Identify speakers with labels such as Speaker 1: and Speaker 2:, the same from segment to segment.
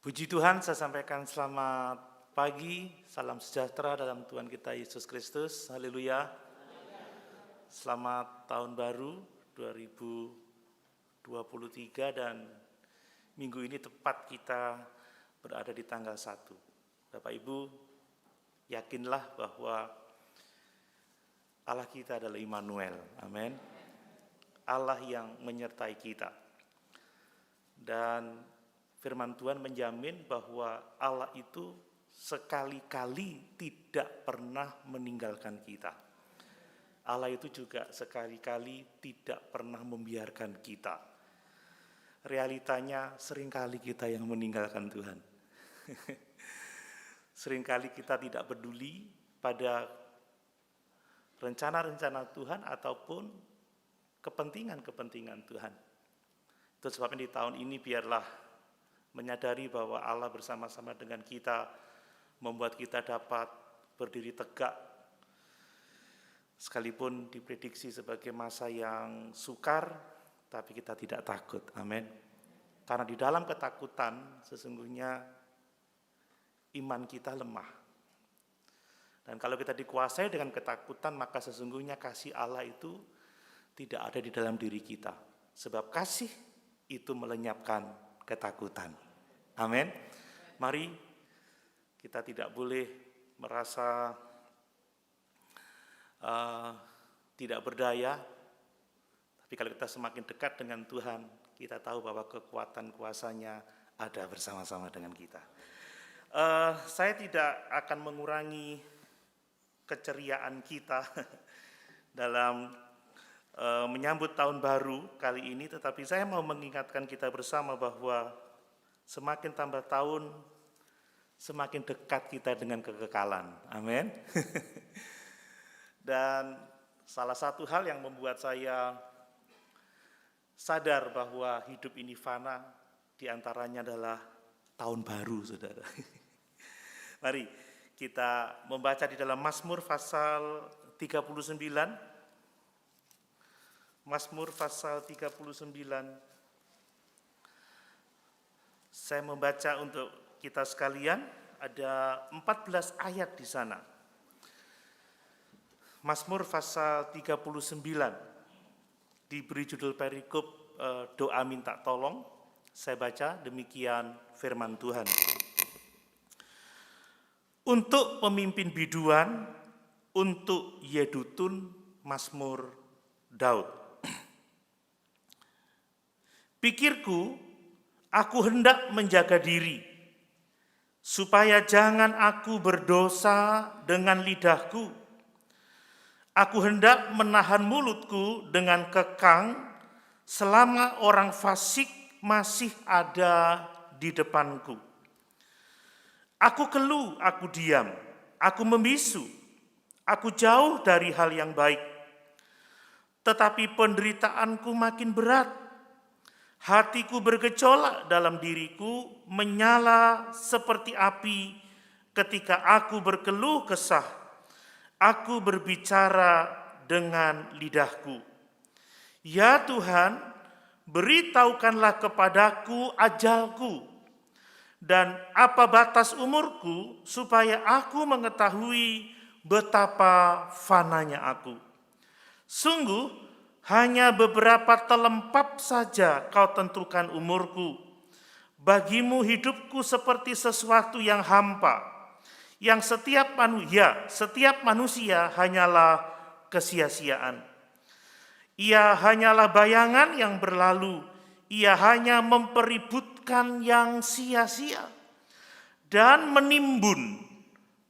Speaker 1: Puji Tuhan, saya sampaikan selamat pagi, salam sejahtera dalam Tuhan kita Yesus Kristus. Haleluya. Selamat tahun baru 2023 dan minggu ini tepat kita berada di tanggal 1. Bapak Ibu, yakinlah bahwa Allah kita adalah Immanuel. Amin. Allah yang menyertai kita. Dan firman Tuhan menjamin bahwa Allah itu sekali-kali tidak pernah meninggalkan kita. Allah itu juga sekali-kali tidak pernah membiarkan kita. Realitanya seringkali kita yang meninggalkan Tuhan. Seringkali kita tidak peduli pada rencana-rencana Tuhan ataupun kepentingan-kepentingan Tuhan. Itu sebabnya di tahun ini biarlah menyadari bahwa Allah bersama-sama dengan kita, membuat kita dapat berdiri tegak, sekalipun diprediksi sebagai masa yang sukar, tapi kita tidak takut, amin. Karena di dalam ketakutan, sesungguhnya iman kita lemah. Dan kalau kita dikuasai dengan ketakutan, maka sesungguhnya kasih Allah itu tidak ada di dalam diri kita. Sebab kasih itu melenyapkan ketakutan. Amin. Mari kita tidak boleh merasa tidak berdaya, tapi kalau kita semakin dekat dengan Tuhan, kita tahu bahwa kekuatan kuasanya ada bersama-sama dengan kita. Saya tidak akan mengurangi keceriaan kita dalam menyambut tahun baru kali ini, tetapi saya mau mengingatkan kita bersama bahwa semakin tambah tahun, semakin dekat kita dengan kekekalan. Amin. Dan salah satu hal yang membuat saya sadar bahwa hidup ini fana, diantaranya adalah tahun baru, saudara. Mari kita membaca di dalam Mazmur pasal 39. Mazmur pasal 39. Saya membaca untuk kita sekalian, ada 14 ayat di sana. Mazmur pasal 39 diberi judul perikop doa minta tolong. Saya baca demikian firman Tuhan. Untuk pemimpin biduan, untuk Yedutun, Mazmur Daud. Pikirku, aku hendak menjaga diri, supaya jangan aku berdosa dengan lidahku. Aku hendak menahan mulutku dengan kekang, selama orang fasik masih ada di depanku. Aku keluh, aku diam, aku membisu, aku jauh dari hal yang baik. Tetapi penderitaanku makin berat. Hatiku bergejolak dalam diriku, menyala seperti api ketika aku berkeluh kesah. Aku berbicara dengan lidahku. Ya Tuhan, beritahukanlah kepadaku ajalku, dan apa batas umurku, supaya aku mengetahui betapa fananya aku. Sungguh, hanya beberapa telempap saja kau tentukan umurku. Bagimu hidupku seperti sesuatu yang hampa, yang setiap manusia hanyalah kesia-siaan. Ia hanyalah bayangan yang berlalu, ia hanya mempeributkan yang sia-sia dan menimbun,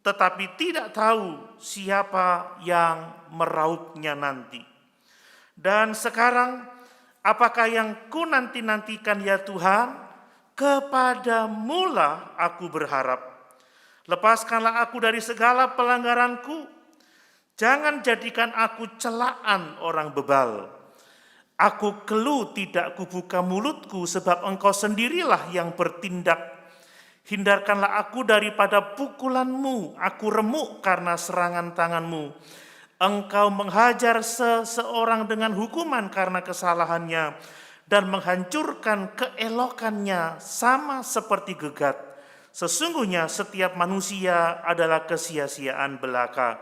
Speaker 1: tetapi tidak tahu siapa yang meraupnya nanti. Dan sekarang, apakah yang ku nanti-nantikan ya Tuhan? Kepadamulah aku berharap. Lepaskanlah aku dari segala pelanggaranku. Jangan jadikan aku celaan orang bebal. Aku keluh tidak kubuka mulutku, sebab Engkau sendirilah yang bertindak. Hindarkanlah aku daripada pukulanmu, aku remuk karena serangan tanganmu. Engkau menghajar seseorang dengan hukuman karena kesalahannya, dan menghancurkan keelokannya sama seperti gegat. Sesungguhnya setiap manusia adalah kesia-siaan belaka.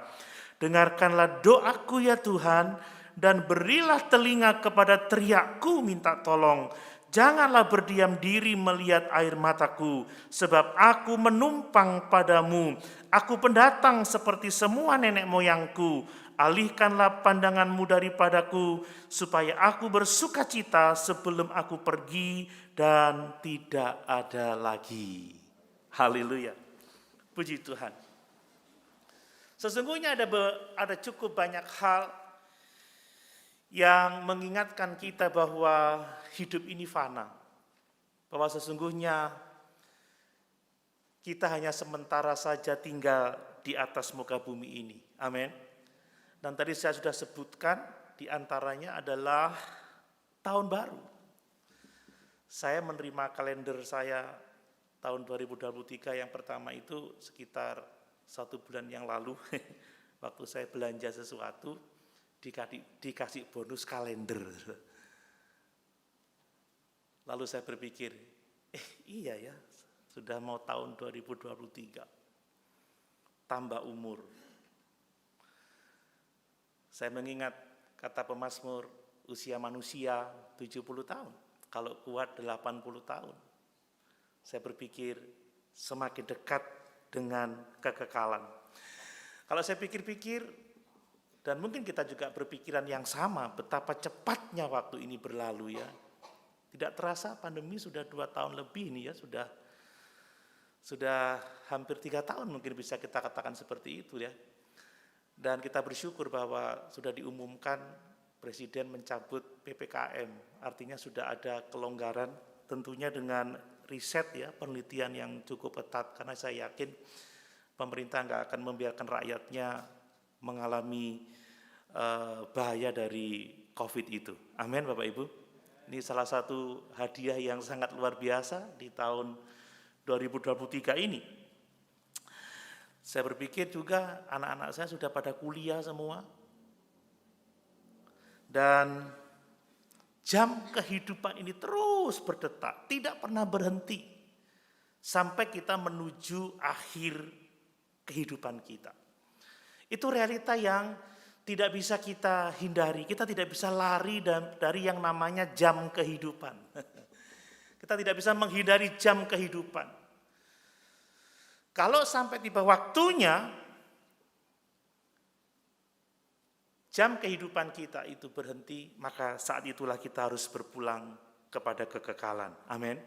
Speaker 1: Dengarkanlah doaku ya Tuhan, dan berilah telinga kepada teriakku minta tolong. Janganlah berdiam diri melihat air mataku, sebab aku menumpang padamu. Aku pendatang seperti semua nenek moyangku. Alihkanlah pandanganmu daripadaku, supaya aku bersuka cita sebelum aku pergi dan tidak ada lagi. Haleluya. Puji Tuhan. Sesungguhnya ada cukup banyak hal yang mengingatkan kita bahwa hidup ini fana. Bahwa sesungguhnya kita hanya sementara saja tinggal di atas muka bumi ini. Amin. Dan tadi saya sudah sebutkan, di antaranya adalah tahun baru. Saya menerima kalender saya tahun 2023 yang pertama itu sekitar 1 bulan yang lalu. Waktu saya belanja sesuatu, dikasih bonus kalender. Lalu saya berpikir, iya ya, sudah mau tahun 2023, tambah umur. Saya mengingat kata pemazmur, usia manusia 70 tahun, kalau kuat 80 tahun. Saya berpikir semakin dekat dengan kekekalan. Kalau saya pikir-pikir, dan mungkin kita juga berpikiran yang sama, betapa cepatnya waktu ini berlalu ya. Tidak terasa pandemi sudah 2 tahun lebih ini ya, sudah hampir 3 tahun mungkin bisa kita katakan seperti itu ya. Dan kita bersyukur bahwa sudah diumumkan Presiden mencabut PPKM, artinya sudah ada kelonggaran, tentunya dengan riset ya, penelitian yang cukup ketat, karena saya yakin pemerintah nggak akan membiarkan rakyatnya mengalami bahaya dari COVID itu. Amin Bapak Ibu. Ini salah satu hadiah yang sangat luar biasa di tahun 2023 ini. Saya berpikir juga anak-anak saya sudah pada kuliah semua. Dan jam kehidupan ini terus berdetak, tidak pernah berhenti. Sampai kita menuju akhir kehidupan kita. Itu realita yang tidak bisa kita hindari, kita tidak bisa lari dari yang namanya jam kehidupan. Kita tidak bisa menghindari jam kehidupan. Kalau sampai tiba waktunya, jam kehidupan kita itu berhenti, maka saat itulah kita harus berpulang kepada kekekalan. Amin.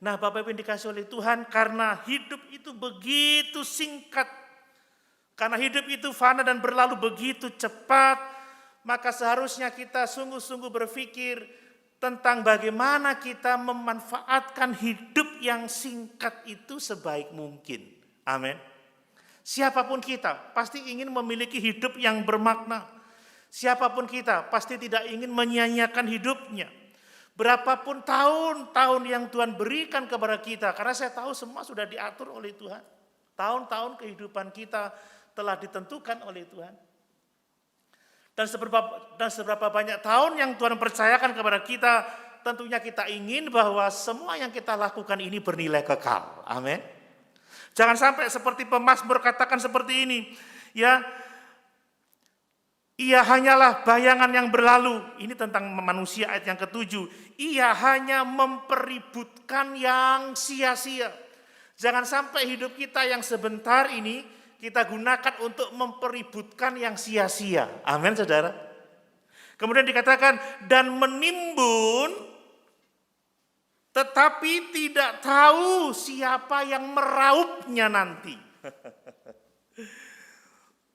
Speaker 1: Nah Bapak Ibu yang dikasihi oleh Tuhan, karena hidup itu begitu singkat, karena hidup itu fana dan berlalu begitu cepat, maka seharusnya kita sungguh-sungguh berpikir tentang bagaimana kita memanfaatkan hidup yang singkat itu sebaik mungkin. Amin. Siapapun kita pasti ingin memiliki hidup yang bermakna. Siapapun kita pasti tidak ingin menyia-nyiakan hidupnya. Berapapun tahun-tahun yang Tuhan berikan kepada kita, karena saya tahu semua sudah diatur oleh Tuhan. Tahun-tahun kehidupan kita telah ditentukan oleh Tuhan. Dan seberapa banyak tahun yang Tuhan percayakan kepada kita, tentunya kita ingin bahwa semua yang kita lakukan ini bernilai kekal. Amin. Jangan sampai seperti pemazmur katakan seperti ini, ya. Ia hanyalah bayangan yang berlalu. Ini tentang manusia ayat yang ke-7. Ia hanya mempeributkan yang sia-sia. Jangan sampai hidup kita yang sebentar ini kita gunakan untuk mempeributkan yang sia-sia. Amin saudara. Kemudian dikatakan dan menimbun, tetapi tidak tahu siapa yang meraupnya nanti.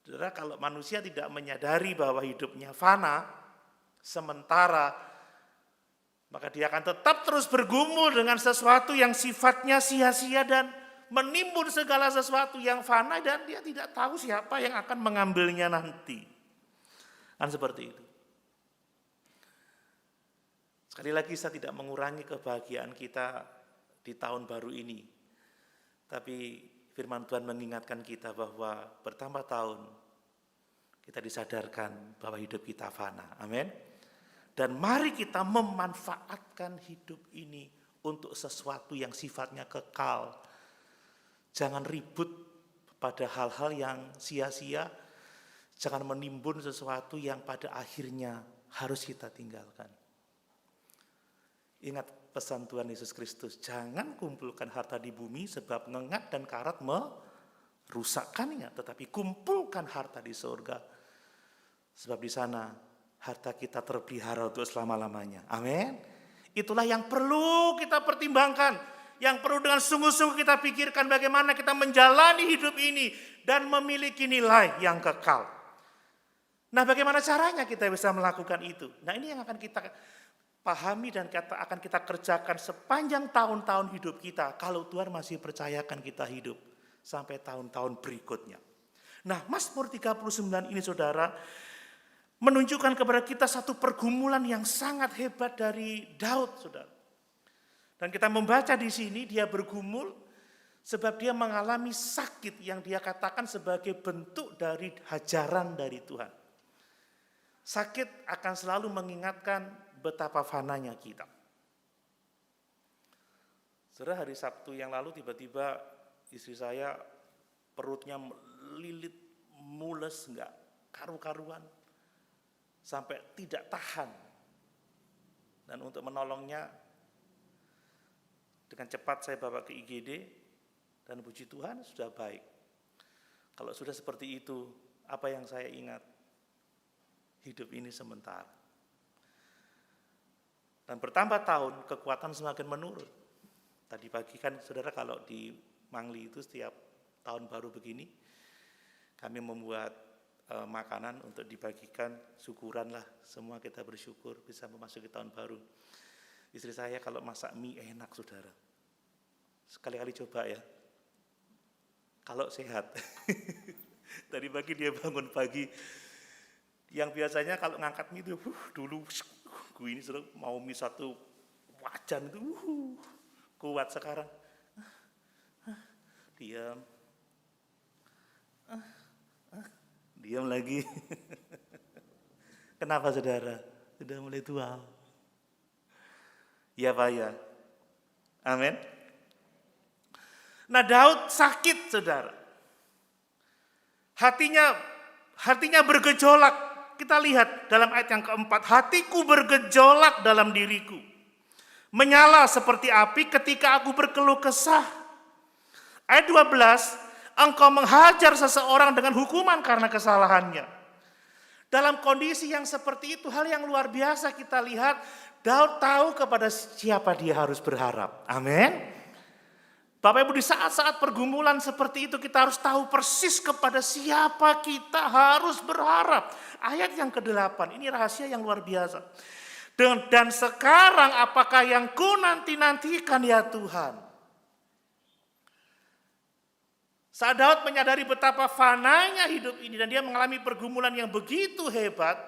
Speaker 1: Saudara, kalau manusia tidak menyadari bahwa hidupnya fana, sementara, maka dia akan tetap terus bergumul dengan sesuatu yang sifatnya sia-sia dan menimbun segala sesuatu yang fana, dan dia tidak tahu siapa yang akan mengambilnya nanti. Kan seperti itu. Sekali lagi saya tidak mengurangi kebahagiaan kita di tahun baru ini. Tapi firman Tuhan mengingatkan kita bahwa bertambah tahun kita disadarkan bahwa hidup kita fana. Amin. Dan mari kita memanfaatkan hidup ini untuk sesuatu yang sifatnya kekal. Jangan ribut pada hal-hal yang sia-sia. Jangan menimbun sesuatu yang pada akhirnya harus kita tinggalkan. Ingat pesan Tuhan Yesus Kristus, jangan kumpulkan harta di bumi sebab ngengat dan karat merusakkannya, tetapi kumpulkan harta di surga. Sebab di sana harta kita terpelihara untuk selama-lamanya. Amin. Itulah yang perlu kita pertimbangkan, yang perlu dengan sungguh-sungguh kita pikirkan bagaimana kita menjalani hidup ini dan memiliki nilai yang kekal. Nah, bagaimana caranya kita bisa melakukan itu? Nah, ini yang akan kita pahami dan akan kita kerjakan sepanjang tahun-tahun hidup kita kalau Tuhan masih percayakan kita hidup sampai tahun-tahun berikutnya. Nah, Mazmur 39 ini saudara menunjukkan kepada kita satu pergumulan yang sangat hebat dari Daud, saudara. Dan kita membaca di sini dia bergumul sebab dia mengalami sakit yang dia katakan sebagai bentuk dari hajaran dari Tuhan. Sakit akan selalu mengingatkan betapa fananya kita. Saudara, hari Sabtu yang lalu tiba-tiba istri saya perutnya melilit, mules, enggak karu-karuan, sampai tidak tahan. Dan untuk menolongnya, dengan cepat saya bawa ke IGD, dan puji Tuhan sudah baik. Kalau sudah seperti itu, apa yang saya ingat? Hidup ini sementara. Dan bertambah tahun, kekuatan semakin menurun. Tadi pagi kan saudara kalau di Mangli itu setiap tahun baru begini, kami membuat makanan untuk dibagikan, syukuran lah, semua kita bersyukur bisa memasuki tahun baru. Istri saya kalau masak mie enak saudara, sekali-kali coba ya, kalau sehat. Tadi pagi dia bangun pagi, yang biasanya kalau ngangkat mie itu dulu gue ini sudah mau mie satu wajan itu kuat, sekarang diam lagi. Kenapa saudara? Sudah mulai tua. Ya Pak ya. Amin. Nah, Daud sakit saudara. Hatinya bergejolak. Kita lihat dalam ayat yang keempat, hatiku bergejolak dalam diriku. Menyala seperti api ketika aku berkeluh kesah. Ayat 12, engkau menghajar seseorang dengan hukuman karena kesalahannya. Dalam kondisi yang seperti itu, hal yang luar biasa kita lihat, Daud tahu kepada siapa dia harus berharap. Amin. Bapak Ibu, di saat-saat pergumulan seperti itu kita harus tahu persis kepada siapa kita harus berharap. Ayat yang ke-8, ini rahasia yang luar biasa. Dan sekarang apakah yang ku nanti-nantikan ya Tuhan? Saat Daud menyadari betapa fananya hidup ini dan dia mengalami pergumulan yang begitu hebat,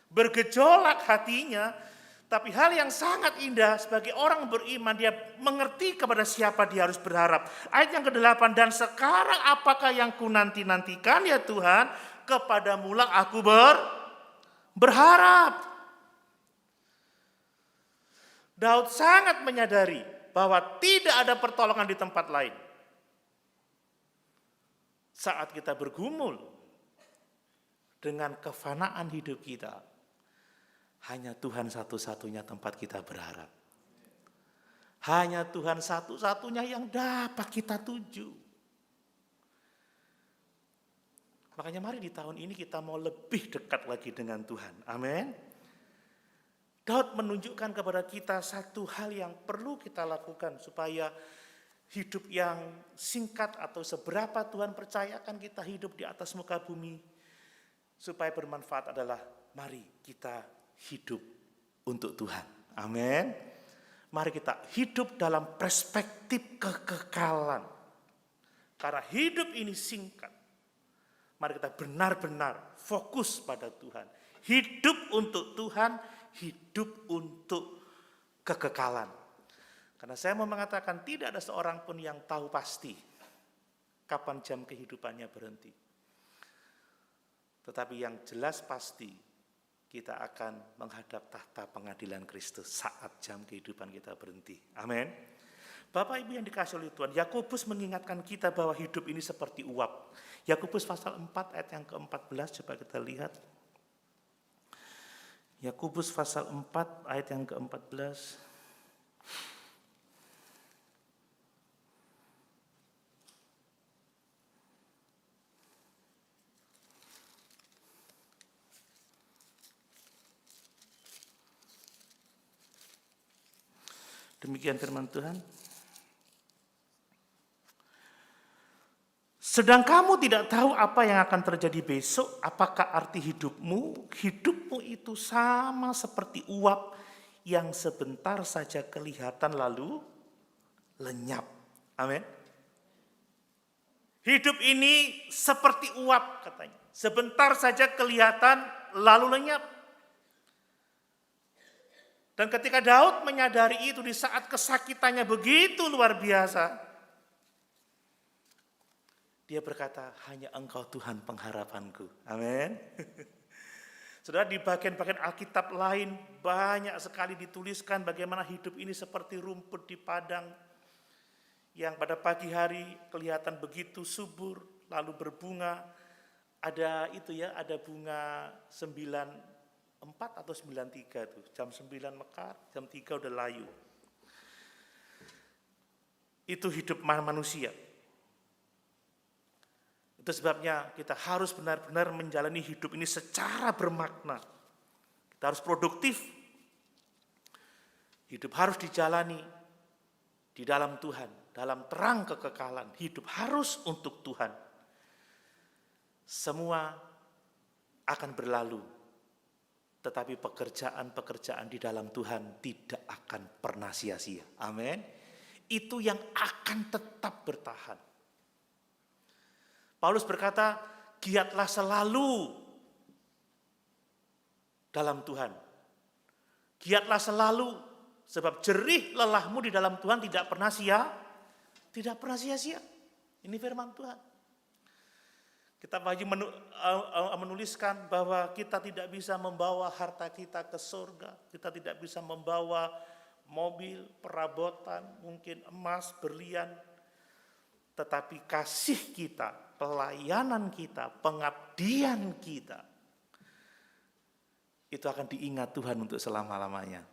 Speaker 1: bergejolak hatinya, tapi hal yang sangat indah sebagai orang beriman, dia mengerti kepada siapa dia harus berharap. Ayat yang ke-8, dan sekarang apakah yang ku nanti-nantikan ya Tuhan, kepadamulah aku berharap. Daud sangat menyadari bahwa tidak ada pertolongan di tempat lain. Saat kita bergumul dengan kefanaan hidup kita, hanya Tuhan satu-satunya tempat kita berharap. Hanya Tuhan satu-satunya yang dapat kita tuju. Makanya mari di tahun ini kita mau lebih dekat lagi dengan Tuhan. Amin. Daud menunjukkan kepada kita satu hal yang perlu kita lakukan supaya hidup yang singkat atau seberapa Tuhan percayakan kita hidup di atas muka bumi supaya bermanfaat adalah mari kita hidup untuk Tuhan. Amin. Mari kita hidup dalam perspektif kekekalan. Karena hidup ini singkat. Mari kita benar-benar fokus pada Tuhan. Hidup untuk Tuhan, hidup untuk kekekalan. Karena saya mau mengatakan tidak ada seorang pun yang tahu pasti kapan jam kehidupannya berhenti. Tetapi yang jelas pasti, kita akan menghadap tahta pengadilan Kristus saat jam kehidupan kita berhenti. Amin. Bapak Ibu yang dikasihi oleh Tuhan, Yakobus mengingatkan kita bahwa hidup ini seperti uap. Yakobus pasal 4 ayat yang ke-14, coba kita lihat. Yakobus pasal 4 ayat yang ke-14. Demikian firman Tuhan. Sedang kamu tidak tahu apa yang akan terjadi besok, apakah arti hidupmu? Hidupmu itu sama seperti uap yang sebentar saja kelihatan lalu lenyap. Amin. Hidup ini seperti uap katanya. Sebentar saja kelihatan lalu lenyap. Dan ketika Daud menyadari itu di saat kesakitannya begitu luar biasa, dia berkata, hanya Engkau Tuhan pengharapanku. Amin. Saudara, di bagian-bagian Alkitab lain banyak sekali dituliskan bagaimana hidup ini seperti rumput di padang yang pada pagi hari kelihatan begitu subur, lalu berbunga. Ada itu ya, ada bunga 9:4 atau 9:3 tuh. Jam 9 mekar, jam 3 udah layu. Itu hidup manusia. Itu sebabnya kita harus benar-benar menjalani hidup ini secara bermakna. Kita harus produktif. Hidup harus dijalani di dalam Tuhan, dalam terang kekekalan. Hidup harus untuk Tuhan. Semua akan berlalu, tetapi pekerjaan-pekerjaan di dalam Tuhan tidak akan pernah sia-sia. Amin. Itu yang akan tetap bertahan. Paulus berkata, giatlah selalu dalam Tuhan. Giatlah selalu, sebab jerih lelahmu di dalam Tuhan tidak pernah sia-sia. Ini firman Tuhan. Kita wajib menuliskan bahwa kita tidak bisa membawa harta kita ke surga. Kita tidak bisa membawa mobil, perabotan, mungkin emas, berlian. Tetapi kasih kita, pelayanan kita, pengabdian kita, itu akan diingat Tuhan untuk selama-lamanya.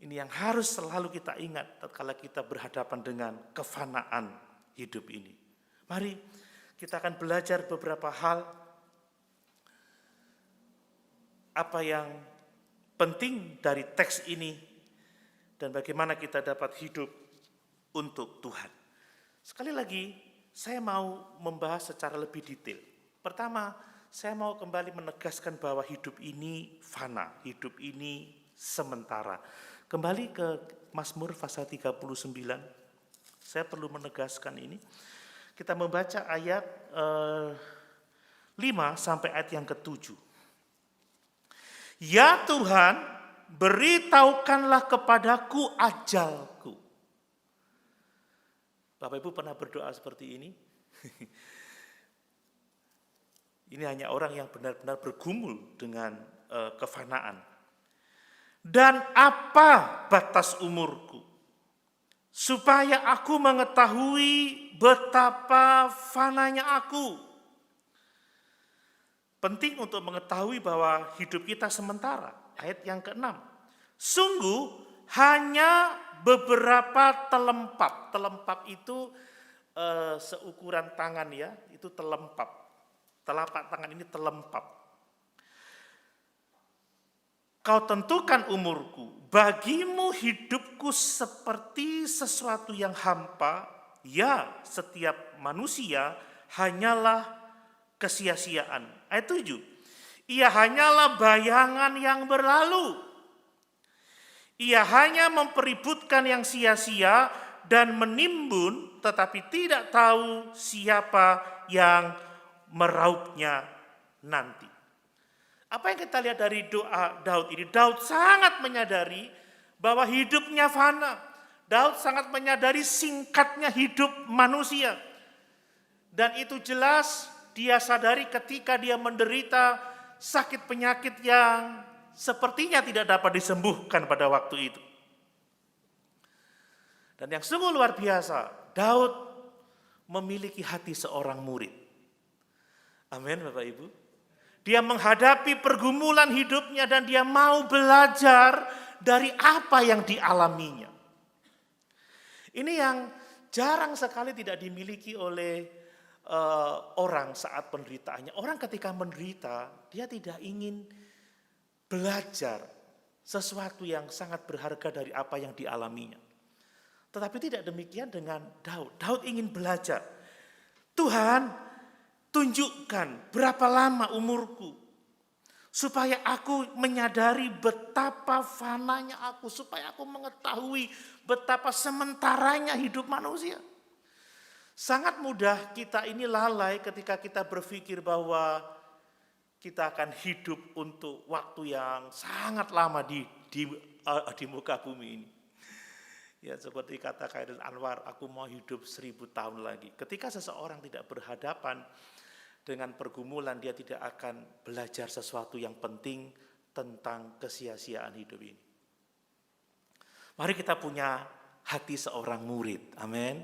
Speaker 1: Ini yang harus selalu kita ingat tatkala kita berhadapan dengan kefanaan hidup ini. Mari kita akan belajar beberapa hal apa yang penting dari teks ini dan bagaimana kita dapat hidup untuk Tuhan. Sekali lagi, saya mau membahas secara lebih detail. Pertama, saya mau kembali menegaskan bahwa hidup ini fana, hidup ini sementara. Kembali ke Mazmur pasal 39, saya perlu menegaskan ini. Kita membaca ayat 5 sampai ayat yang ke-7. Ya Tuhan, beritahukanlah kepadaku ajalku. Bapak Ibu pernah berdoa seperti ini? Ini hanya orang yang benar-benar bergumul dengan kefanaan. Dan apa batas umurku? Supaya aku mengetahui betapa fananya aku. Penting untuk mengetahui bahwa hidup kita sementara. Ayat yang ke-6. Sungguh hanya beberapa telempap. Telempap itu seukuran tangan ya, itu telempap. Telapak tangan ini telempap. Kau tentukan umurku, bagimu hidupku seperti sesuatu yang hampa. Ya, setiap manusia hanyalah kesia-siaan. Ayat 7. Ia hanyalah bayangan yang berlalu. Ia hanya mempeributkan yang sia-sia dan menimbun, tetapi tidak tahu siapa yang meraupnya nanti. Apa yang kita lihat dari doa Daud ini? Daud sangat menyadari bahwa hidupnya fana. Daud sangat menyadari singkatnya hidup manusia. Dan itu jelas dia sadari ketika dia menderita sakit penyakit yang sepertinya tidak dapat disembuhkan pada waktu itu. Dan yang sungguh luar biasa, Daud memiliki hati seorang murid. Amin, Bapak Ibu. Dia menghadapi pergumulan hidupnya dan dia mau belajar dari apa yang dialaminya. Ini yang jarang sekali tidak dimiliki oleh orang saat penderitaannya. Orang ketika menderita, dia tidak ingin belajar sesuatu yang sangat berharga dari apa yang dialaminya. Tetapi tidak demikian dengan Daud. Daud ingin belajar. Tuhan, tunjukkan berapa lama umurku, supaya aku menyadari betapa fananya aku, supaya aku mengetahui betapa sementaranya hidup manusia. Sangat mudah kita ini lalai ketika kita berpikir bahwa kita akan hidup untuk waktu yang sangat lama di muka bumi ini. Ya, seperti kata Khairil Anwar, aku mau hidup 1000 tahun lagi. Ketika seseorang tidak berhadapan dengan pergumulan, dia tidak akan belajar sesuatu yang penting tentang kesia-siaan hidup ini. Mari kita punya hati seorang murid. Amin.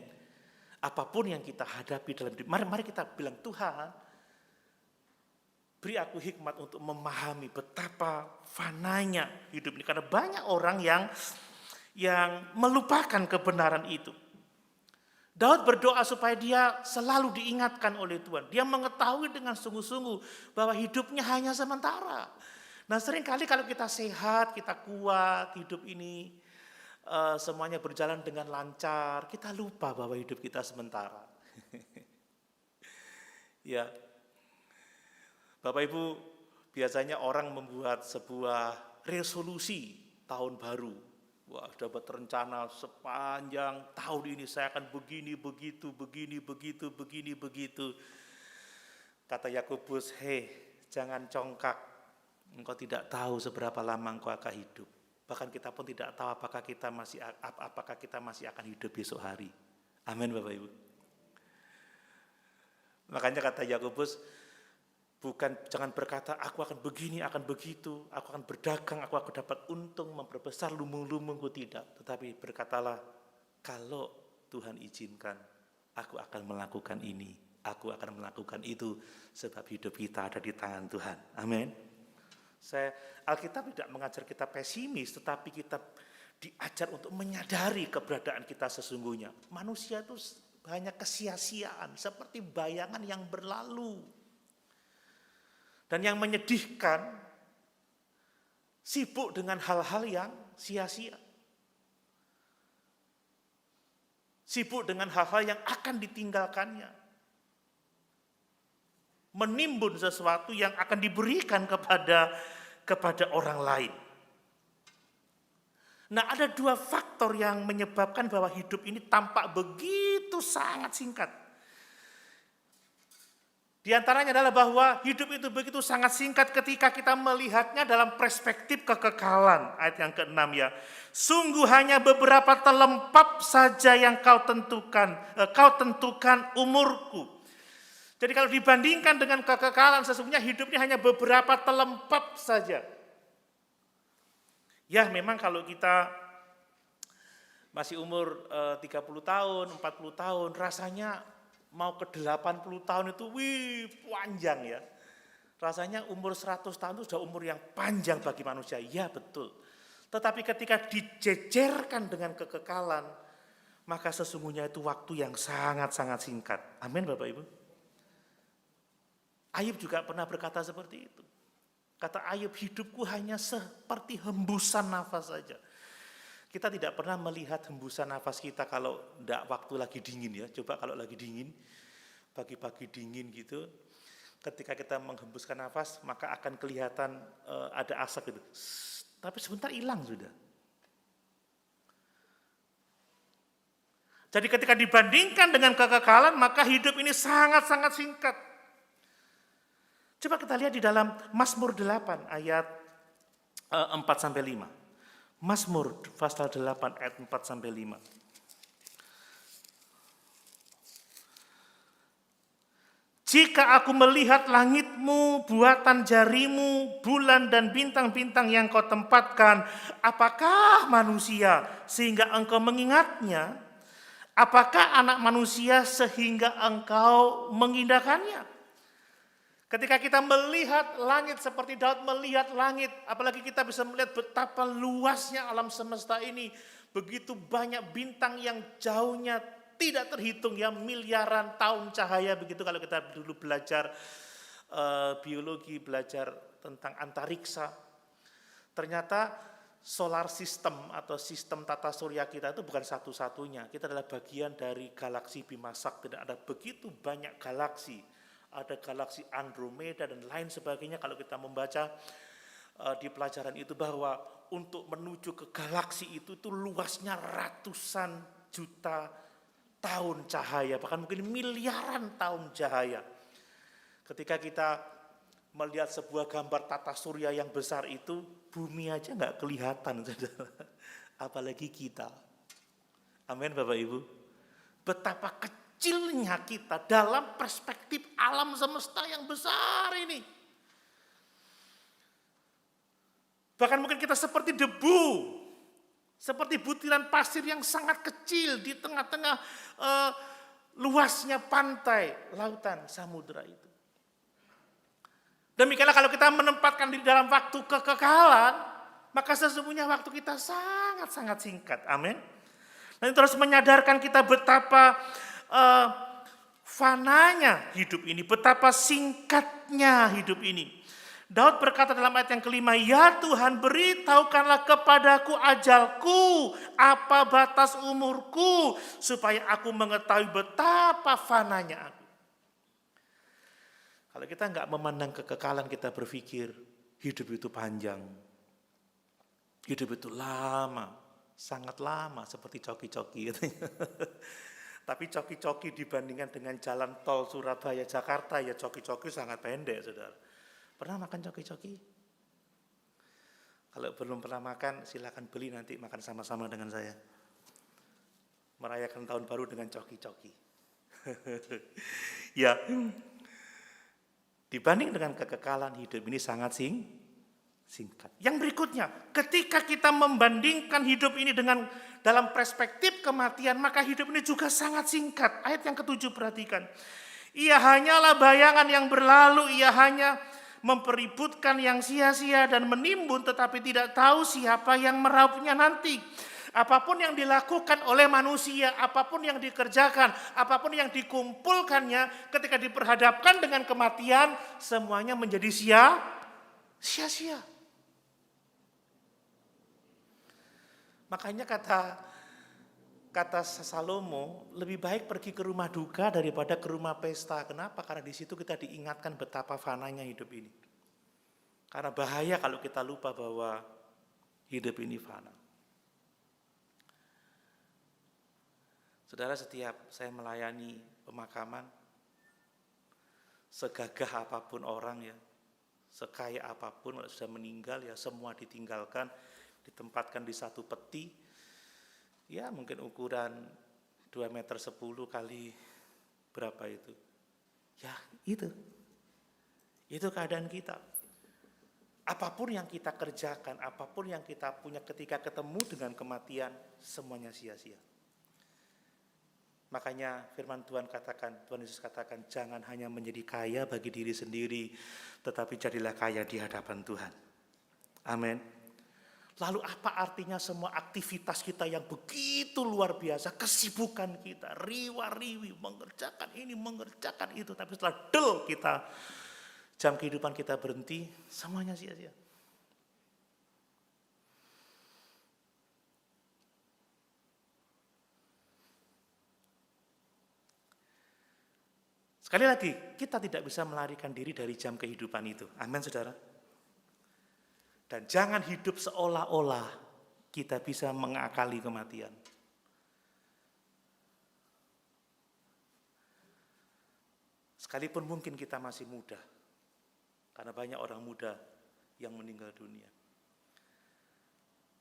Speaker 1: Apapun yang kita hadapi dalam hidup, mari kita bilang, Tuhan, beri aku hikmat untuk memahami betapa fananya hidup ini. Karena banyak orang yang melupakan kebenaran itu. Daud berdoa supaya dia selalu diingatkan oleh Tuhan. Dia mengetahui dengan sungguh-sungguh bahwa hidupnya hanya sementara. Nah, seringkali kalau kita sehat, kita kuat, hidup ini semuanya berjalan dengan lancar, kita lupa bahwa hidup kita sementara. Ya, Bapak Ibu, biasanya orang membuat sebuah resolusi tahun baru. Wah, dapat rencana sepanjang tahun ini saya akan begini, begitu, begini, begitu, begini, begitu. Kata Yakobus, hei, jangan congkak. Engkau tidak tahu seberapa lama engkau akan hidup. Bahkan kita pun tidak tahu apakah kita masih akan hidup besok hari. Amin, Bapak Ibu. Makanya kata Yakobus, jangan berkata aku akan begini, akan begitu, aku akan berdagang, aku akan dapat untung, memperbesar lumbung-lumbungku, tidak. Tetapi berkatalah, kalau Tuhan izinkan, aku akan melakukan ini, aku akan melakukan itu, sebab hidup kita ada di tangan Tuhan. Amin. Alkitab tidak mengajar kita pesimis, tetapi kita diajar untuk menyadari keberadaan kita sesungguhnya. Manusia itu hanya kesia-siaan, seperti bayangan yang berlalu. Dan yang menyedihkan, sibuk dengan hal-hal yang sia-sia. Sibuk dengan hal-hal yang akan ditinggalkannya. Menimbun sesuatu yang akan diberikan kepada orang lain. Nah, ada dua faktor yang menyebabkan bahwa hidup ini tampak begitu sangat singkat. Di antaranya adalah bahwa hidup itu begitu sangat singkat ketika kita melihatnya dalam perspektif kekekalan. Ayat yang ke-6 ya. Sungguh hanya beberapa telempap saja yang kau tentukan umurku. Jadi kalau dibandingkan dengan kekekalan, sesungguhnya hidupnya hanya beberapa telempap saja. Ya, memang kalau kita masih umur 30 tahun, 40 tahun, rasanya mau ke 80 tahun itu panjang ya. Rasanya umur 100 tahun itu sudah umur yang panjang bagi manusia. Ya, betul. Tetapi ketika dijejerkan dengan kekekalan, maka sesungguhnya itu waktu yang sangat-sangat singkat. Amin, Bapak Ibu. Ayub juga pernah berkata seperti itu. Kata Ayub, hidupku hanya seperti hembusan nafas saja. Kita tidak pernah melihat hembusan nafas kita kalau tidak waktu lagi dingin ya. Coba kalau lagi dingin, pagi-pagi dingin gitu, ketika kita menghembuskan nafas, maka akan kelihatan ada asap itu. Tapi sebentar hilang sudah. Jadi ketika dibandingkan dengan kekekalan, maka hidup ini sangat-sangat singkat. Coba kita lihat di dalam Mazmur 8 ayat 4-5. Mazmur pasal 8 ayat 4-5. Jika aku melihat langitmu, buatan jarimu, bulan dan bintang-bintang yang kau tempatkan, apakah manusia sehingga engkau mengingatnya? Apakah anak manusia sehingga engkau mengindahkannya? Ketika kita melihat langit seperti Daud melihat langit, apalagi kita bisa melihat betapa luasnya alam semesta ini, begitu banyak bintang yang jauhnya tidak terhitung, ya miliaran tahun cahaya begitu kalau kita dulu belajar biologi, belajar tentang antariksa. Ternyata solar system atau sistem tata surya kita itu bukan satu-satunya. Kita adalah bagian dari galaksi Bima Sakti, dan ada begitu banyak galaksi. Ada galaksi Andromeda dan lain sebagainya. Kalau kita membaca di pelajaran itu bahwa untuk menuju ke galaksi itu luasnya ratusan juta tahun cahaya, bahkan mungkin miliaran tahun cahaya. Ketika kita melihat sebuah gambar tata surya yang besar itu, bumi aja nggak kelihatan, apalagi kita. Amin Bapak Ibu. Betapa kecilnya kita dalam perspektif alam semesta yang besar ini. Bahkan mungkin kita seperti debu, seperti butiran pasir yang sangat kecil di tengah-tengah luasnya pantai, lautan, samudera itu. Demikianlah kalau kita menempatkan diri dalam waktu kekekalan, maka sesungguhnya waktu kita sangat-sangat singkat. Amin. Dan terus menyadarkan kita betapa fananya hidup ini, betapa singkatnya hidup ini. Daud berkata dalam ayat yang kelima, ya Tuhan beritahukanlah kepadaku ajalku, apa batas umurku, supaya aku mengetahui betapa fananya aku. Kalau kita nggak memandang kekekalan, kita berpikir hidup itu panjang, hidup itu lama, sangat lama seperti coki-coki. Tapi coki-coki dibandingkan dengan jalan tol Surabaya Jakarta, ya coki-coki sangat pendek, saudara. Pernah makan coki-coki? Kalau belum pernah makan, silakan beli nanti makan sama-sama dengan saya. Merayakan tahun baru dengan coki-coki. Ya, dibanding dengan kekekalan, hidup ini sangat singkat. Yang berikutnya, ketika kita membandingkan hidup ini dengan dalam perspektif kematian, maka hidup ini juga sangat singkat. Ayat yang ke-7 perhatikan. Ia hanyalah bayangan yang berlalu, ia hanya mempeributkan yang sia-sia dan menimbun, tetapi tidak tahu siapa yang merauhnya nanti. Apapun yang dilakukan oleh manusia, apapun yang dikerjakan, apapun yang dikumpulkannya, ketika diperhadapkan dengan kematian, semuanya menjadi sia-sia. Makanya kata Salomo, lebih baik pergi ke rumah duka daripada ke rumah pesta. Kenapa? Karena di situ kita diingatkan betapa fananya hidup ini. Karena bahaya kalau kita lupa bahwa hidup ini fana. Saudara, setiap saya melayani pemakaman, segagah apapun orang ya, sekaya apapun kalau sudah meninggal ya semua ditinggalkan, ditempatkan di satu peti. Ya mungkin ukuran 2,10 meter kali berapa itu. Ya itu keadaan kita. Apapun yang kita kerjakan, apapun yang kita punya ketika ketemu dengan kematian, semuanya sia-sia. Makanya firman Tuhan Yesus katakan, jangan hanya menjadi kaya bagi diri sendiri, tetapi jadilah kaya di hadapan Tuhan. Amin. Lalu apa artinya semua aktivitas kita yang begitu luar biasa, kesibukan kita, riwa-riwi, mengerjakan ini, mengerjakan itu, tapi setelah kita, jam kehidupan kita berhenti, semuanya sia-sia. Sekali lagi, kita tidak bisa melarikan diri dari jam kehidupan itu. Amin, saudara. Dan jangan hidup seolah-olah kita bisa mengakali kematian. Sekalipun mungkin kita masih muda, karena banyak orang muda yang meninggal dunia.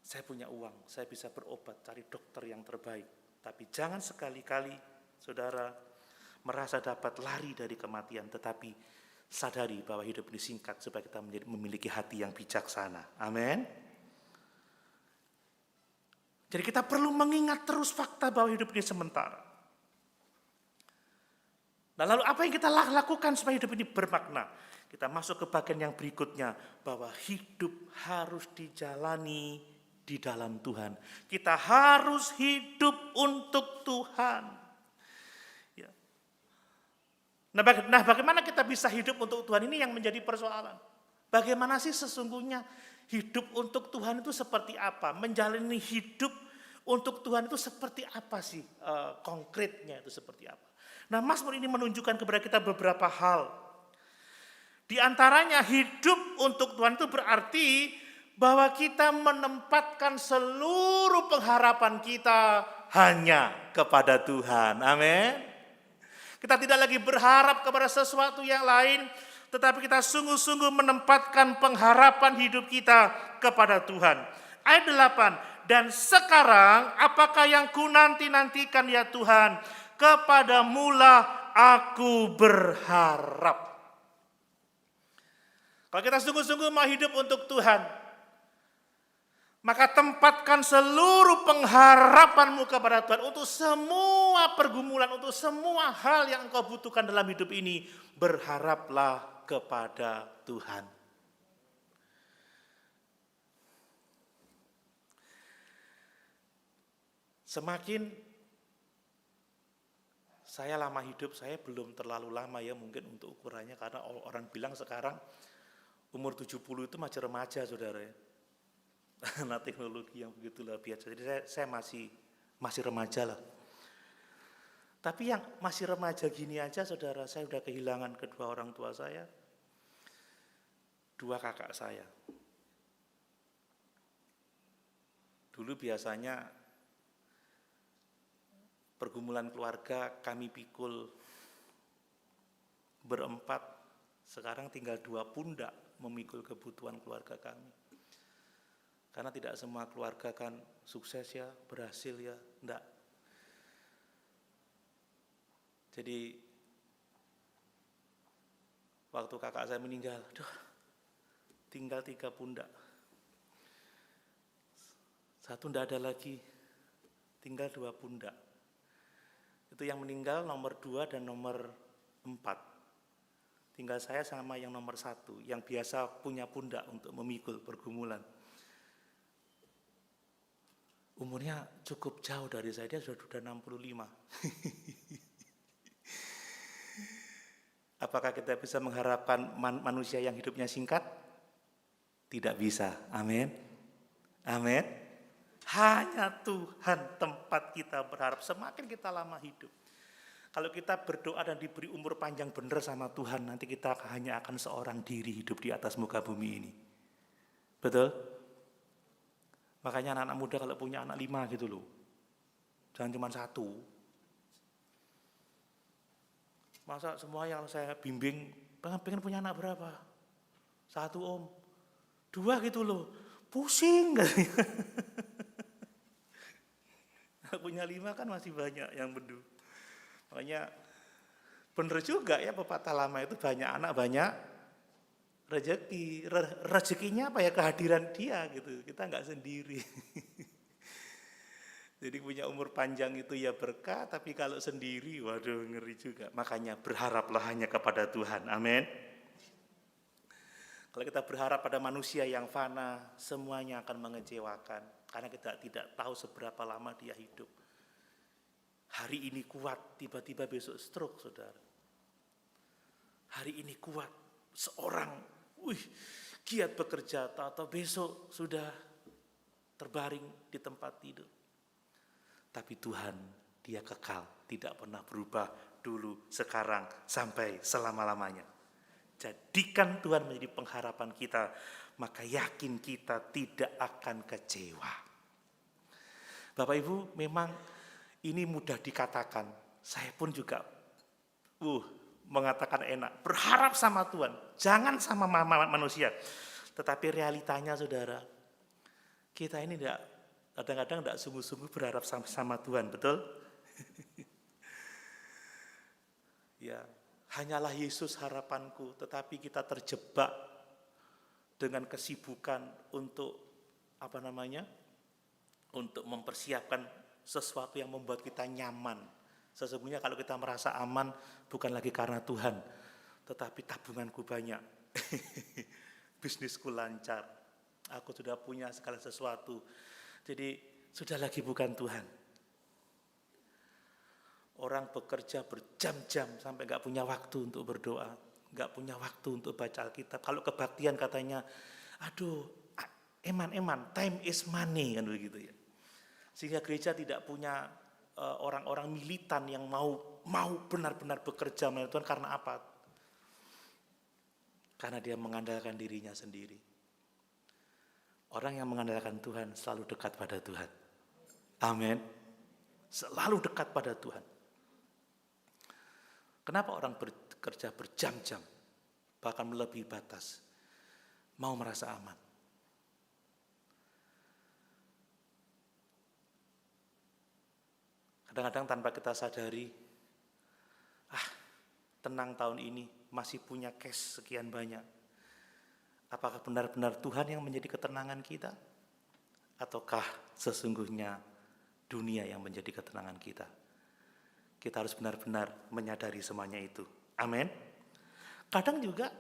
Speaker 1: Saya punya uang, saya bisa berobat, cari dokter yang terbaik. Tapi jangan sekali-kali, saudara, merasa dapat lari dari kematian, tetapi sadari bahwa hidup ini singkat supaya kita memiliki hati yang bijaksana. Amin. Jadi kita perlu mengingat terus fakta bahwa hidup ini sementara. Nah, lalu apa yang kita lakukan supaya hidup ini bermakna? Kita masuk ke bagian yang berikutnya, bahwa hidup harus dijalani di dalam Tuhan. Kita harus hidup untuk Tuhan. Ya. Nah, bagaimana kita bisa hidup untuk Tuhan, ini yang menjadi persoalan. Bagaimana sih sesungguhnya hidup untuk Tuhan itu seperti apa? Menjalani hidup untuk Tuhan itu seperti apa sih? Konkretnya itu seperti apa? Nah, Mazmur ini menunjukkan kepada kita beberapa hal. Di antaranya hidup untuk Tuhan itu berarti bahwa kita menempatkan seluruh pengharapan kita hanya kepada Tuhan. Amin. Kita tidak lagi berharap kepada sesuatu yang lain, tetapi kita sungguh-sungguh menempatkan pengharapan hidup kita kepada Tuhan. Ayat 8, dan sekarang apakah yang ku nanti-nantikan ya Tuhan, kepadamulah aku berharap. Kalau kita sungguh-sungguh mau hidup untuk Tuhan, maka tempatkan seluruh pengharapanmu kepada Tuhan. Untuk semua pergumulan, untuk semua hal yang engkau butuhkan dalam hidup ini, berharaplah kepada Tuhan. Semakin saya lama hidup, saya belum terlalu lama ya mungkin untuk ukurannya, karena orang bilang sekarang umur 70 itu masih remaja, saudara ya. Karena teknologi yang begitu luar biasa. Jadi saya masih remaja lah. Tapi yang masih remaja gini aja, saudara, saya udah kehilangan kedua orang tua saya, dua kakak saya. Dulu biasanya pergumulan keluarga kami pikul berempat, sekarang tinggal dua pundak memikul kebutuhan keluarga kami. Karena tidak semua keluarga kan sukses ya, berhasil ya, enggak. Jadi waktu kakak saya meninggal, tinggal 3 pundak. Satu enggak ada lagi, tinggal 2 pundak. Itu yang meninggal nomor 2 dan nomor 4. Tinggal saya sama yang nomor 1, yang biasa punya pundak untuk memikul pergumulan. Umurnya cukup jauh dari saya, dia sudah 65. Apakah kita bisa mengharapkan manusia yang hidupnya singkat? Tidak bisa. Amin. Amin. Hanya Tuhan tempat kita berharap semakin kita lama hidup. Kalau kita berdoa dan diberi umur panjang benar sama Tuhan, nanti kita hanya akan seorang diri hidup di atas muka bumi ini. Betul? Makanya anak-anak muda kalau punya anak 5 gitu loh. Jangan cuma 1. Masa semua yang saya bimbing, pengen punya anak berapa? 1 om. 2 gitu loh. Pusing. Punya 5 kan masih banyak yang bedu. Makanya benar juga ya pepatah lama itu, banyak anak banyak rezeki. Rezekinya apa ya? Kehadiran dia gitu. Kita nggak sendiri. Jadi punya umur panjang itu ya berkah, tapi kalau sendiri waduh ngeri juga. Makanya berharaplah hanya kepada Tuhan. Amin. Kalau kita berharap pada manusia yang fana, semuanya akan mengecewakan. Karena kita tidak tahu seberapa lama dia hidup. Hari ini kuat, tiba-tiba besok stroke, saudara. Hari ini kuat, seorang giat bekerja, atau besok sudah terbaring di tempat tidur. Tapi Tuhan, dia kekal, tidak pernah berubah dulu, sekarang, sampai selama-lamanya. Jadikan Tuhan menjadi pengharapan kita, maka yakin kita tidak akan kecewa. Bapak Ibu, memang ini mudah dikatakan, saya pun juga mengatakan enak, berharap sama Tuhan, jangan sama manusia. Tetapi realitanya saudara, kita ini kadang-kadang tidak sungguh-sungguh berharap sama Tuhan, betul? Ya, hanyalah Yesus harapanku, tetapi kita terjebak dengan kesibukan untuk untuk mempersiapkan sesuatu yang membuat kita nyaman. Sesungguhnya kalau kita merasa aman bukan lagi karena Tuhan, tetapi tabunganku banyak, bisnisku lancar, aku sudah punya segala sesuatu. Jadi sudah lagi bukan Tuhan. Orang bekerja berjam-jam sampai gak punya waktu untuk berdoa, gak punya waktu untuk baca Alkitab. Kalau kebaktian katanya, aduh, eman, time is money, kan begitu ya. Sehingga gereja tidak punya orang-orang militan yang mau benar-benar bekerja melayani Tuhan. Karena apa? Karena dia mengandalkan dirinya sendiri. Orang yang mengandalkan Tuhan selalu dekat pada Tuhan. Amin. Selalu dekat pada Tuhan. Kenapa orang bekerja berjam-jam, bahkan melebihi batas, mau merasa aman? Kadang-kadang tanpa kita sadari, tenang tahun ini, masih punya cash sekian banyak. Apakah benar-benar Tuhan yang menjadi ketenangan kita? Ataukah sesungguhnya dunia yang menjadi ketenangan kita? Kita harus benar-benar menyadari semuanya itu. Amin. Kadang juga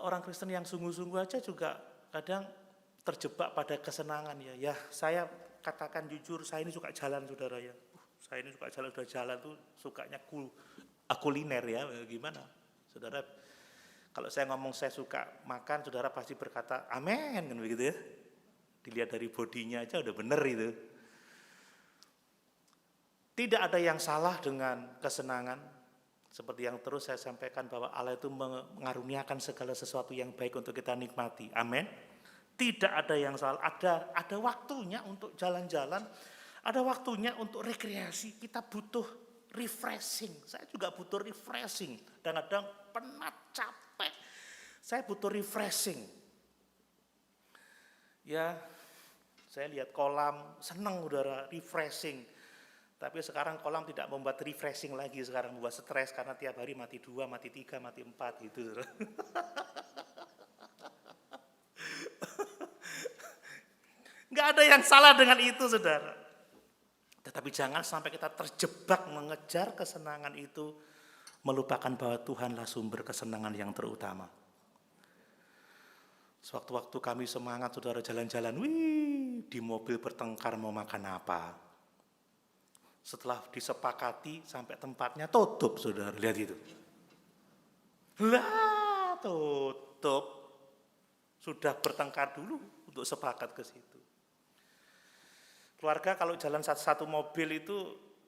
Speaker 1: orang Kristen yang sungguh-sungguh aja juga kadang terjebak pada kesenangan ya. Ya, saya katakan jujur, saya ini suka jalan saudara ya. Saya ini suka jalan tuh sukanya kuliner ya. Gimana saudara? Kalau saya ngomong saya suka makan, saudara pasti berkata amin kan begitu ya. Dilihat dari bodinya aja udah bener itu. Tidak ada yang salah dengan kesenangan. Seperti yang terus saya sampaikan bahwa Allah itu mengaruniakan segala sesuatu yang baik untuk kita nikmati. Amin. Tidak ada yang salah. Ada waktunya untuk jalan-jalan. Ada waktunya untuk rekreasi. Kita butuh refreshing. Saya juga butuh refreshing. Kadang-kadang penat, capek. Saya butuh refreshing. Ya, saya lihat kolam, senang udara, refreshing. Tapi sekarang kolam tidak membuat refreshing lagi, sekarang membuat stres karena tiap hari mati 2, mati 3, mati 4 gitu. Nggak ada yang salah dengan itu, saudara. Tetapi jangan sampai kita terjebak mengejar kesenangan itu, melupakan bahwa Tuhanlah sumber kesenangan yang terutama. Sewaktu-waktu kami semangat, saudara, jalan-jalan, di mobil bertengkar mau makan apa. Setelah disepakati sampai tempatnya tutup, saudara, lihat itu. Lah, tutup. Sudah bertengkar dulu untuk sepakat ke situ. Keluarga kalau jalan satu mobil itu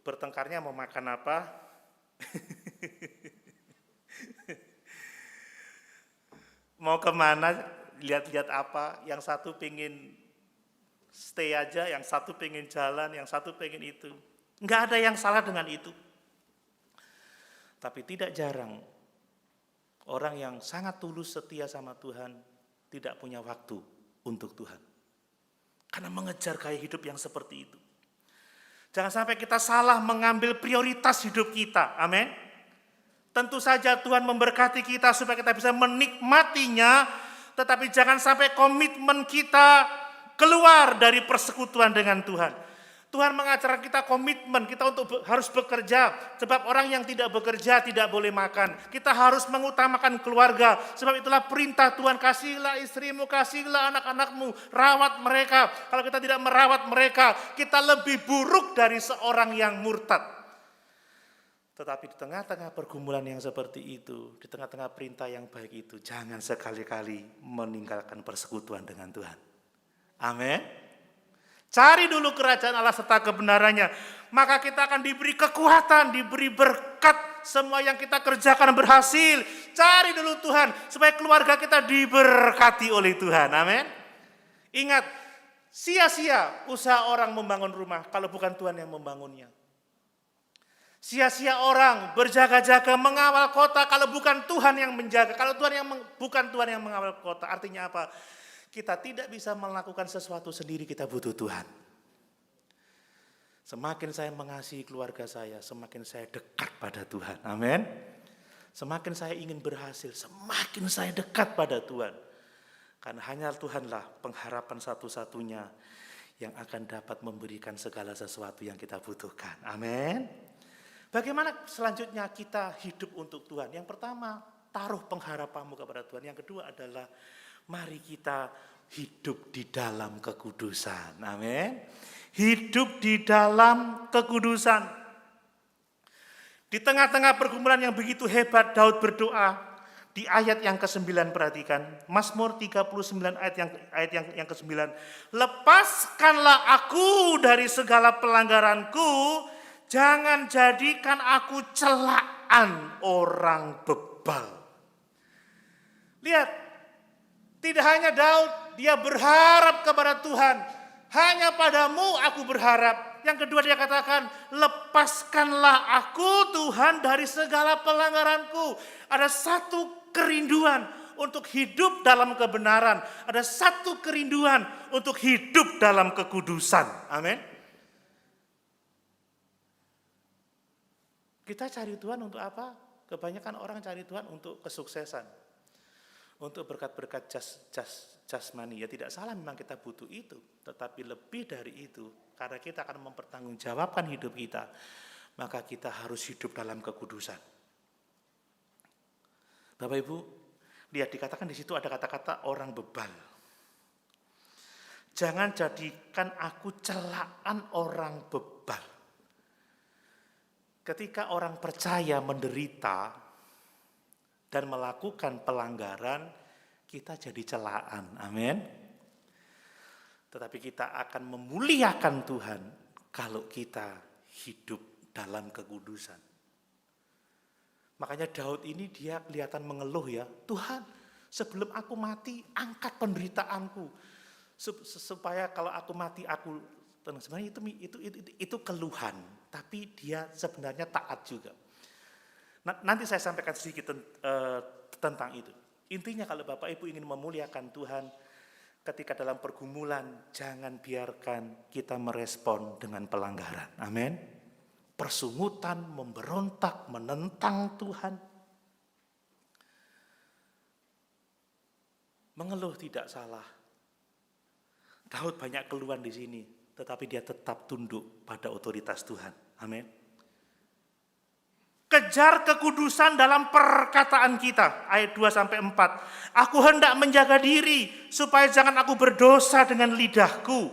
Speaker 1: bertengkarnya mau makan apa? Mau kemana, lihat-lihat apa, yang satu pengen stay aja, yang satu pengen jalan, yang satu pengen itu. Enggak ada yang salah dengan itu. Tapi tidak jarang orang yang sangat tulus setia sama Tuhan tidak punya waktu untuk Tuhan. Karena mengejar gaya hidup yang seperti itu. Jangan sampai kita salah mengambil prioritas hidup kita. Amin. Tentu saja Tuhan memberkati kita supaya kita bisa menikmatinya, tetapi jangan sampai komitmen kita keluar dari persekutuan dengan Tuhan. Tuhan mengajarkan kita komitmen, kita untuk harus bekerja. Sebab orang yang tidak bekerja tidak boleh makan. Kita harus mengutamakan keluarga. Sebab itulah perintah Tuhan, kasihilah istrimu, kasihilah anak-anakmu, rawat mereka. Kalau kita tidak merawat mereka, kita lebih buruk dari seorang yang murtad. Tetapi di tengah-tengah pergumulan yang seperti itu, di tengah-tengah perintah yang baik itu, jangan sekali-kali meninggalkan persekutuan dengan Tuhan. Amin. Cari dulu kerajaan Allah serta kebenarannya. Maka kita akan diberi kekuatan, diberi berkat. Semua yang kita kerjakan berhasil. Cari dulu Tuhan supaya keluarga kita diberkati oleh Tuhan. Amin. Ingat, sia-sia usaha orang membangun rumah kalau bukan Tuhan yang membangunnya. Sia-sia orang berjaga-jaga mengawal kota kalau bukan Tuhan yang menjaga. Kalau bukan Tuhan yang mengawal kota. Artinya apa? Kita tidak bisa melakukan sesuatu sendiri, kita butuh Tuhan. Semakin saya mengasihi keluarga saya, semakin saya dekat pada Tuhan. Amin. Semakin saya ingin berhasil, semakin saya dekat pada Tuhan. Karena hanya Tuhanlah pengharapan satu-satunya yang akan dapat memberikan segala sesuatu yang kita butuhkan. Amin. Bagaimana selanjutnya kita hidup untuk Tuhan? Yang pertama, taruh pengharapanmu kepada Tuhan. Yang kedua adalah mari kita hidup di dalam kekudusan. Amin. Hidup di dalam kekudusan. Di tengah-tengah pergumulan yang begitu hebat, Daud berdoa di ayat yang ke-9, perhatikan. Mazmur 39 ayat yang ke-9. Lepaskanlah aku dari segala pelanggaranku, jangan jadikan aku celaan orang bebal. Lihat, tidak hanya Daud, dia berharap kepada Tuhan. Hanya padamu aku berharap. Yang kedua dia katakan, lepaskanlah aku Tuhan dari segala pelanggaranku. Ada satu kerinduan untuk hidup dalam kebenaran. Ada satu kerinduan untuk hidup dalam kekudusan. Amin. Kita cari Tuhan untuk apa? Kebanyakan orang cari Tuhan untuk kesuksesan. Untuk berkat-berkat jasmani. Ya tidak salah, memang kita butuh itu. Tetapi lebih dari itu, karena kita akan mempertanggungjawabkan hidup kita, maka kita harus hidup dalam kekudusan. Bapak Ibu, lihat dikatakan di situ ada kata-kata orang bebal. Jangan jadikan aku celaan orang bebal. Ketika orang percaya menderita dan melakukan pelanggaran, kita jadi celaan. Amin. Tetapi kita akan memuliakan Tuhan kalau kita hidup dalam kekudusan. Makanya Daud ini dia kelihatan mengeluh ya, Tuhan sebelum aku mati angkat penderitaanku. Supaya kalau aku mati aku tenang. Sebenarnya itu keluhan, tapi dia sebenarnya taat juga. Nanti saya sampaikan sedikit tentang itu. Intinya kalau Bapak Ibu ingin memuliakan Tuhan, ketika dalam pergumulan, jangan biarkan kita merespon dengan pelanggaran. Amin. Persungutan, memberontak, menentang Tuhan. Mengeluh tidak salah. Daud banyak keluhan di sini, tetapi dia tetap tunduk pada otoritas Tuhan. Amin. Kejar kekudusan dalam perkataan kita. Ayat 2-4. Aku hendak menjaga diri supaya jangan aku berdosa dengan lidahku.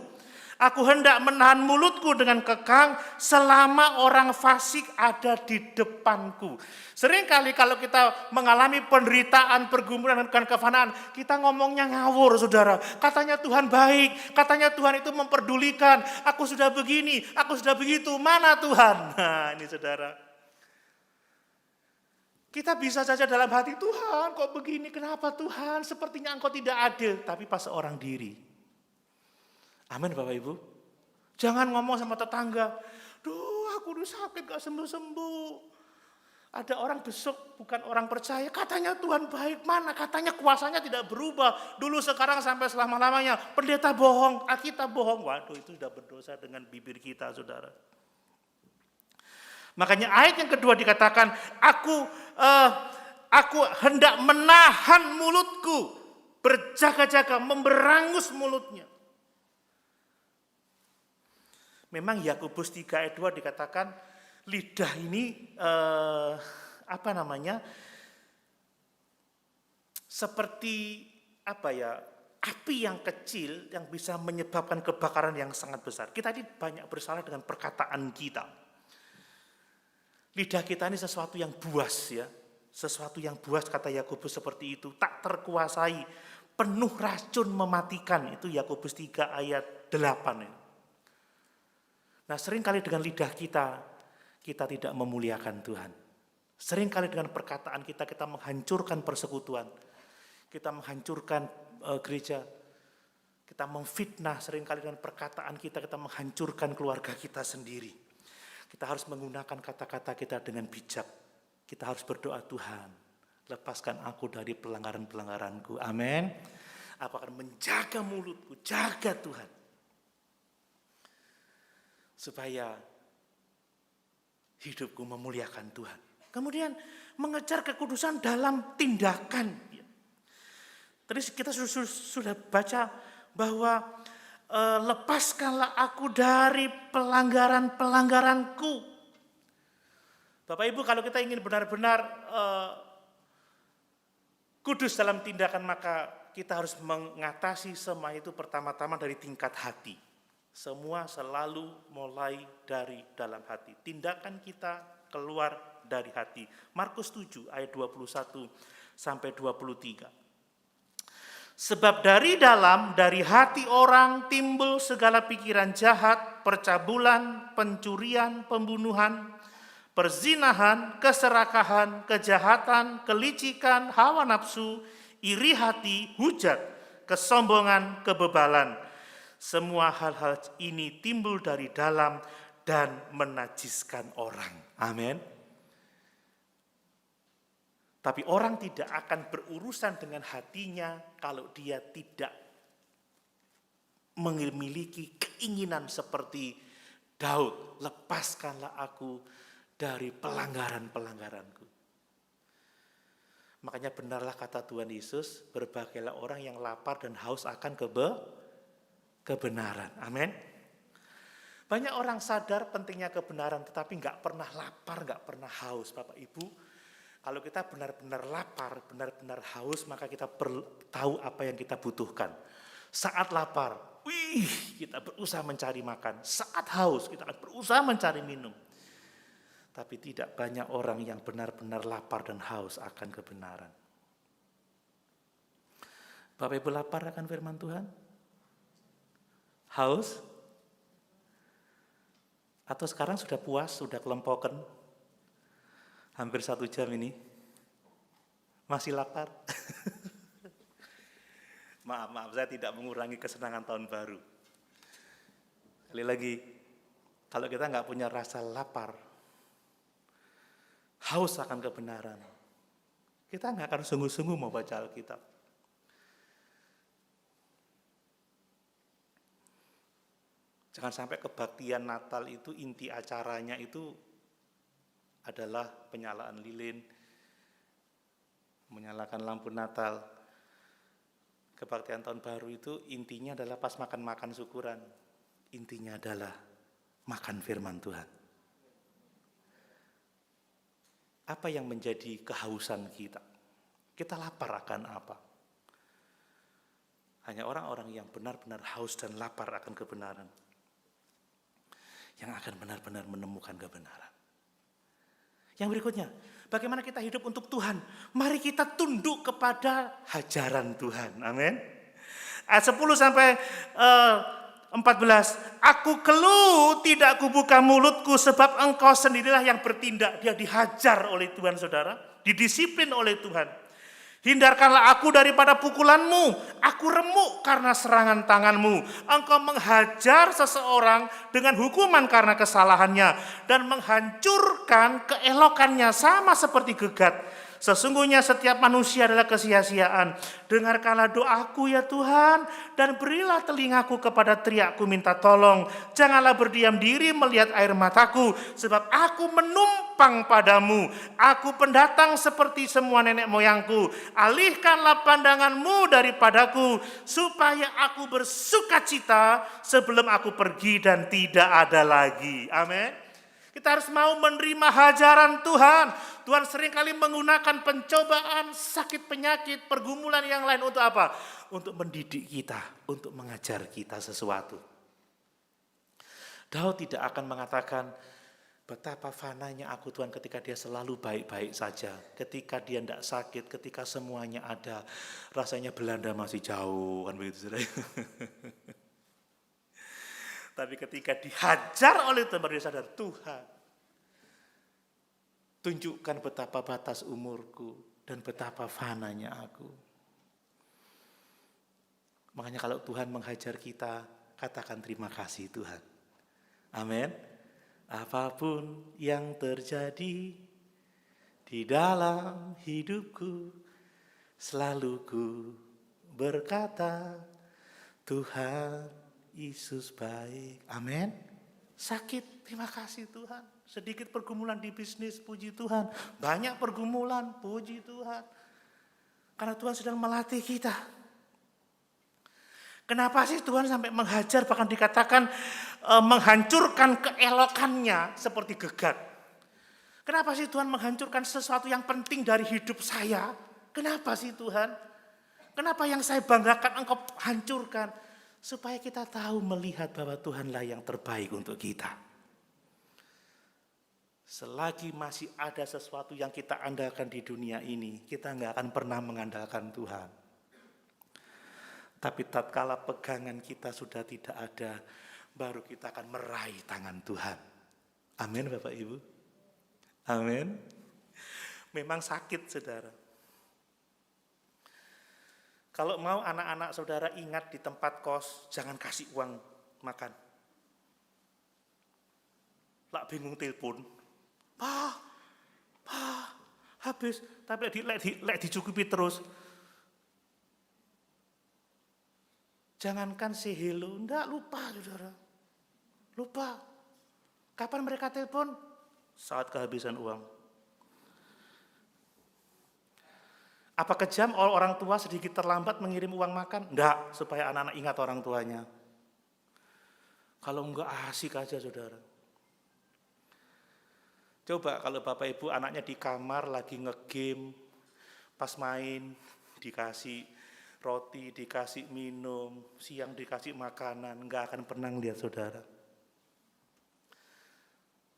Speaker 1: Aku hendak menahan mulutku dengan kekang selama orang fasik ada di depanku. Seringkali kalau kita mengalami penderitaan, pergumulan, dan kefanaan, kita ngomongnya ngawur, saudara. Katanya Tuhan baik, katanya Tuhan itu memperdulikan. Aku sudah begini, aku sudah begitu. Mana Tuhan? Nah ini saudara. Kita bisa saja dalam hati, Tuhan kok begini, kenapa Tuhan? Sepertinya Engkau tidak adil. Tapi pas seorang diri. Amin Bapak Ibu. Jangan ngomong sama tetangga, duh aku udah sakit gak sembuh-sembuh. Ada orang besok bukan orang percaya, katanya Tuhan baik, mana katanya kuasanya tidak berubah. Dulu sekarang sampai selama-lamanya, pendeta bohong, kita bohong. Waduh itu sudah berdosa dengan bibir kita saudara. Makanya ayat yang kedua dikatakan, aku hendak menahan mulutku, berjaga-jaga, memberangus mulutnya. Memang Yakobus 3 ayat 2 dikatakan lidah ini seperti api yang kecil yang bisa menyebabkan kebakaran yang sangat besar. Kita ini banyak bersalah dengan perkataan kita. Lidah kita ini sesuatu yang buas ya. Sesuatu yang buas kata Yakobus seperti itu. Tak terkuasai. Penuh racun mematikan. Itu Yakobus 3 ayat 8 ya. Nah seringkali dengan lidah kita tidak memuliakan Tuhan. Seringkali dengan perkataan kita menghancurkan persekutuan. Kita menghancurkan gereja. Kita memfitnah seringkali dengan perkataan kita menghancurkan keluarga kita sendiri. Kita harus menggunakan kata-kata kita dengan bijak. Kita harus berdoa, Tuhan, lepaskan aku dari pelanggaran-pelanggaranku. Amin. Aku akan menjaga mulutku, jaga Tuhan. supaya hidupku memuliakan Tuhan. Kemudian mengejar kekudusan dalam tindakan. Tadi kita sudah baca bahwa lepaskanlah aku dari pelanggaran-pelanggaranku. Bapak Ibu, kalau kita ingin benar-benar kudus dalam tindakan, maka kita harus mengatasi semua itu pertama-tama dari tingkat hati. Semua selalu mulai dari dalam hati. Tindakan kita keluar dari hati. Markus 7 ayat 21 sampai 23. Sebab dari dalam, dari hati orang timbul segala pikiran jahat, percabulan, pencurian, pembunuhan, perzinahan, keserakahan, kejahatan, kelicikan, hawa nafsu, iri hati, hujat, kesombongan, kebebalan. Semua hal-hal ini timbul dari dalam dan menajiskan orang. Amin. Tapi orang tidak akan berurusan dengan hatinya kalau dia tidak memiliki keinginan seperti Daud. Lepaskanlah aku dari pelanggaran-pelanggaranku. Makanya benarlah kata Tuhan Yesus, berbahagialah orang yang lapar dan haus akan kebenaran. Amin. Banyak orang sadar pentingnya kebenaran, tetapi nggak pernah lapar, nggak pernah haus. Bapak Ibu, kalau kita benar-benar lapar, benar-benar haus, maka kita tahu apa yang kita butuhkan. Saat lapar, kita berusaha mencari makan. Saat haus, kita akan berusaha mencari minum. Tapi tidak banyak orang yang benar-benar lapar dan haus akan kebenaran. Bapak Ibu lapar akan firman Tuhan? Haus? Atau sekarang sudah puas, sudah kelempokan? Hampir 1 jam ini. Masih lapar? Maaf, saya tidak mengurangi kesenangan tahun baru. Sekali lagi, kalau kita nggak punya rasa lapar, haus akan kebenaran, kita nggak akan sungguh-sungguh mau baca Alkitab. Jangan sampai kebaktian Natal itu inti acaranya itu adalah penyalaan lilin, menyalakan lampu Natal. Kebaktian tahun baru itu intinya adalah pas makan-makan syukuran. Intinya adalah makan firman Tuhan. Apa yang menjadi kehausan kita? Kita lapar akan apa? Hanya orang-orang yang benar-benar haus dan lapar akan kebenaran yang akan benar-benar menemukan kebenaran. Yang berikutnya, bagaimana kita hidup untuk Tuhan? Mari kita tunduk kepada hajaran Tuhan. Amin. Ayat 10 sampai 14. Aku keluh, tidak kubuka mulutku, sebab engkau sendirilah yang bertindak. Dia dihajar oleh Tuhan, saudara. Didisiplin oleh Tuhan. Hindarkanlah aku daripada pukulanmu. Aku remuk karena serangan tanganmu. Engkau menghajar seseorang dengan hukuman karena kesalahannya. Dan menghancurkan keelokannya sama seperti gegat. Sesungguhnya setiap manusia adalah kesia-siaan. Dengarkanlah doaku ya Tuhan, dan berilah telingaku kepada teriakku minta tolong. Janganlah berdiam diri melihat air mataku, sebab aku menumpang padamu. Aku pendatang seperti semua nenek moyangku. Alihkanlah pandanganmu daripadaku, supaya aku bersukacita sebelum aku pergi dan tidak ada lagi. Amin. Kita harus mau menerima hajaran Tuhan. Tuhan seringkali menggunakan pencobaan, sakit penyakit, pergumulan yang lain untuk apa? Untuk mendidik kita, untuk mengajar kita sesuatu. Daud tidak akan mengatakan, betapa fananya aku Tuhan ketika dia selalu baik-baik saja. Ketika dia tidak sakit, ketika semuanya ada. Rasanya Belanda masih jauh, kan begitu saudara. Tapi ketika dihajar oleh Tuhan, baru dia sadar, Tuhan, tunjukkan betapa batas umurku dan betapa fananya aku. Makanya kalau Tuhan menghajar kita, katakan terima kasih Tuhan. Amin. Apapun yang terjadi di dalam hidupku, selalu ku berkata, Tuhan Yesus baik. Amin. Sakit, terima kasih Tuhan. Sedikit pergumulan di bisnis, puji Tuhan. Banyak pergumulan, puji Tuhan. Karena Tuhan sedang melatih kita. Kenapa sih Tuhan sampai menghajar, bahkan dikatakan menghancurkan keelokannya seperti gegat? Kenapa sih Tuhan menghancurkan sesuatu yang penting dari hidup saya? Kenapa sih Tuhan? Kenapa yang saya banggakan Engkau hancurkan? Supaya kita tahu melihat bahwa Tuhanlah yang terbaik untuk kita. Selagi masih ada sesuatu yang kita andalkan di dunia ini, kita nggak akan pernah mengandalkan Tuhan. Tapi tatkala pegangan kita sudah tidak ada, baru kita akan meraih tangan Tuhan. Amin Bapak Ibu. Amin. Memang sakit saudara. Kalau mau anak-anak saudara ingat di tempat kos, jangan kasih uang makan. Lak bingung telepon. Pak, habis. Tapi lek dicukupi terus. Jangankan say hello, enggak, lupa saudara. Lupa. Kapan mereka telepon? Saat kehabisan uang. Apa kejam orang tua sedikit terlambat mengirim uang makan? Enggak, supaya anak-anak ingat orang tuanya. Kalau enggak asik aja saudara. Coba kalau Bapak Ibu anaknya di kamar lagi ngegame, pas main dikasih roti, dikasih minum, siang dikasih makanan, enggak akan pernah lihat saudara.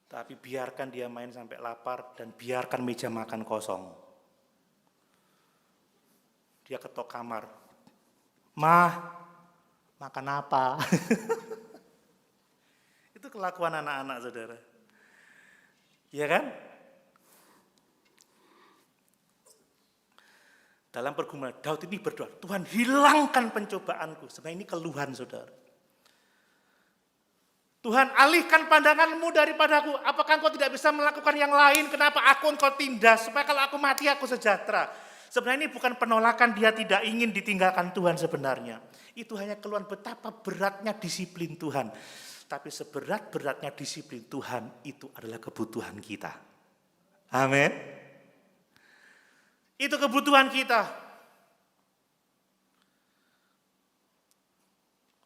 Speaker 1: Tapi biarkan dia main sampai lapar dan biarkan meja makan kosong. Dia ketok kamar. Mah, makan apa? Itu kelakuan anak-anak saudara. Iya kan? Dalam pergumulan, Daud ini berdoa, Tuhan hilangkan pencobaanku. Sebenarnya ini keluhan saudara. Tuhan alihkan pandanganmu daripadaku. Apakah engkau tidak bisa melakukan yang lain? Kenapa engkau tindas? Supaya kalau aku mati aku sejahtera. Sebenarnya ini bukan penolakan dia tidak ingin ditinggalkan Tuhan sebenarnya. Itu hanya keluhan betapa beratnya disiplin Tuhan. Tapi seberat-beratnya disiplin Tuhan itu adalah kebutuhan kita. Amin. Itu kebutuhan kita.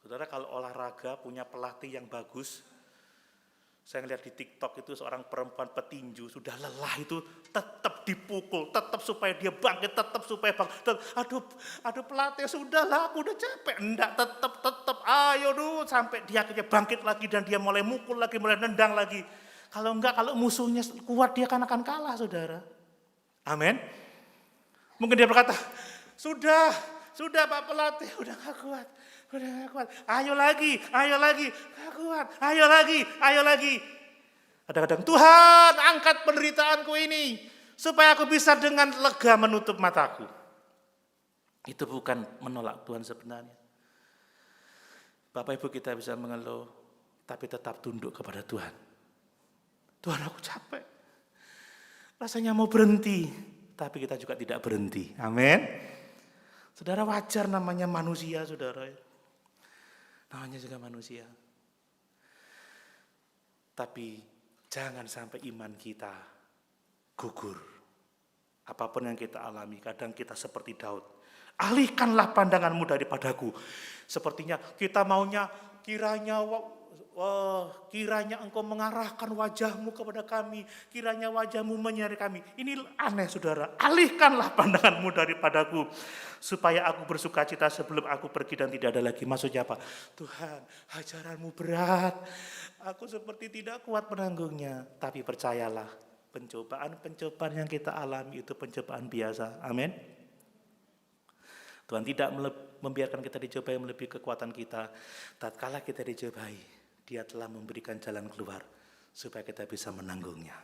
Speaker 1: Saudara kalau olahraga punya pelatih yang bagus, saya ngeliat di TikTok itu seorang perempuan petinju sudah lelah itu tetap dipukul, tetap supaya dia bangkit, tetap supaya bangkit. Aduh pelatih sudahlah, aku udah capek. Enggak, tetap, ayo dulu sampai dia akhirnya bangkit lagi dan dia mulai mukul lagi, mulai nendang lagi. Kalau enggak, kalau musuhnya kuat dia akan kalah, saudara. Amin. Mungkin dia berkata, sudah Pak pelatih, udah gak kuat. Ayo lagi, gak kuat. Ayo lagi. Kadang-kadang Tuhan angkat penderitaanku ini supaya aku bisa dengan lega menutup mataku. Itu bukan menolak Tuhan sebenarnya. Bapak Ibu kita bisa mengeluh, tapi tetap tunduk kepada Tuhan. Tuhan aku capek. Rasanya mau berhenti, tapi kita juga tidak berhenti. Amin. Saudara wajar namanya manusia saudara. Namanya juga manusia. Tapi jangan sampai iman kita gugur. Apapun yang kita alami, kadang kita seperti Daud. Alihkanlah pandanganmu daripadaku. Sepertinya kita maunya kiranya engkau mengarahkan wajahmu kepada kami. Kiranya wajahmu menyinari kami. Ini aneh saudara. Alihkanlah pandanganmu daripadaku. Supaya aku bersuka cita sebelum aku pergi dan tidak ada lagi. Maksudnya apa? Tuhan, ajaranmu berat. Aku seperti tidak kuat menanggungnya. Tapi percayalah, pencobaan-pencobaan yang kita alami itu pencobaan biasa. Amin. Tuhan tidak membiarkan kita dicobai melebihi kekuatan kita. Tatkala kita dicobai, Dia telah memberikan jalan keluar supaya kita bisa menanggungnya.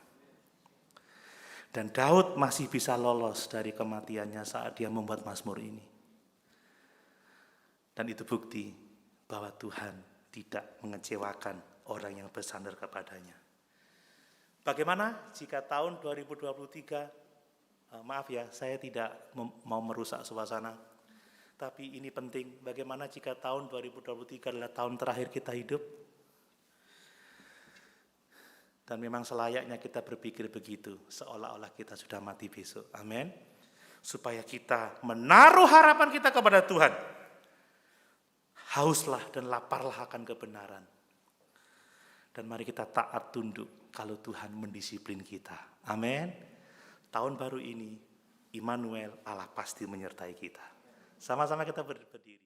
Speaker 1: Dan Daud masih bisa lolos dari kematiannya saat dia membuat mazmur ini. Dan itu bukti bahwa Tuhan tidak mengecewakan orang yang bersandar kepadanya. Bagaimana jika tahun 2023, maaf ya, saya tidak mau merusak suasana, tapi ini penting. Bagaimana jika tahun 2023 adalah tahun terakhir kita hidup? Dan memang selayaknya kita berpikir begitu, seolah-olah kita sudah mati besok. Amin. Supaya kita menaruh harapan kita kepada Tuhan. Hauslah dan laparlah akan kebenaran. Dan mari kita taat tunduk kalau Tuhan mendisiplin kita. Amin. Tahun baru ini, Immanuel, Allah pasti menyertai kita. Sama-sama kita berdiri.